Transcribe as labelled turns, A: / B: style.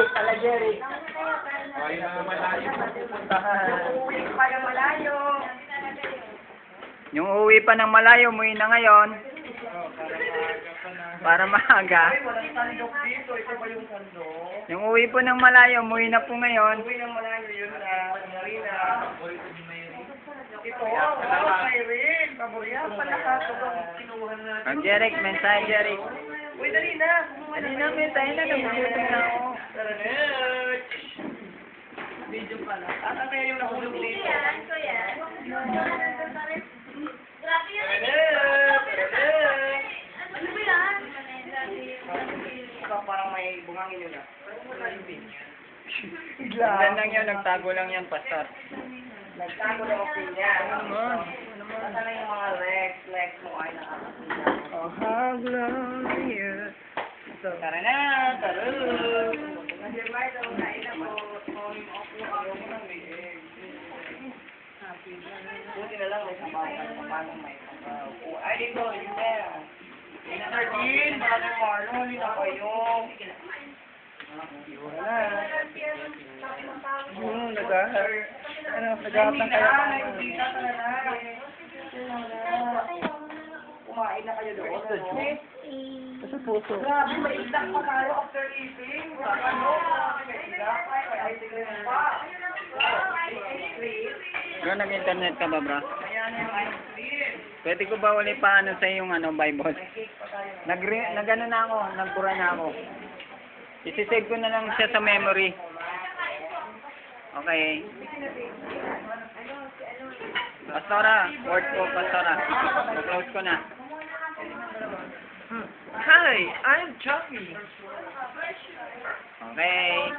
A: Pala Jerry.
B: Ay, na malayo na pupuntahan.
C: Uuwi pa ng malayo.
A: Yung uwi pa ng malayo, umuwi na ngayon. Para maaga.
C: Ay, walang sandok dito. Ito ba yung sandok?
A: Yung uwi po ng malayo, umuwi na po ngayon.
C: Uwi ng malayo yun na. Marina. Ito, Mayrin. Paborya pala ka. Kinuha na.
A: Ang Jeric, mensahe Jeric.
C: Uy, dali na.
A: Dali na, mensahe na. Nagugutom na ako.
C: Tara na. Video pala. Ata kaya yung nahulog dito?
D: Grabe yun. Ano ba yan?
C: Ito parang may bungangin yun ah.
A: Bigla lang yan, nagtago lang yan, pastor.
C: Nagtago na ang pinya.
A: Naman.
C: Asa na yung mga legs mo ay nakakapinya.
A: Oh, how glorious.
C: Tara na, tara. Nag-invite ako na ina ko. Calling off mo. Ayaw mo nang may egg. Buti na lang may sabaw. Paano may sabaw? Ay, dito. Yun na. Mr. Dean, Brother Marlon, hindi na kayo.
A: Nagahap ng kaya.
C: Kumain na kayo doon.
A: Sa puso.
C: Grabe, may itak pa tayo after eating. Ano? May itak pa. May ice cream pa.
A: Bro, nag-internet ka ba, bro?
C: Ayan yung ice cream.
A: Pwede ko ba uli paano sa yung Bible? Nag-ano na ako, nagbura na ako. Isisave ko na lang siya sa memory. Okay. Pastora, word ko, Pastora. Close ko na.
C: Hi, I'm Chucky.
A: Okay.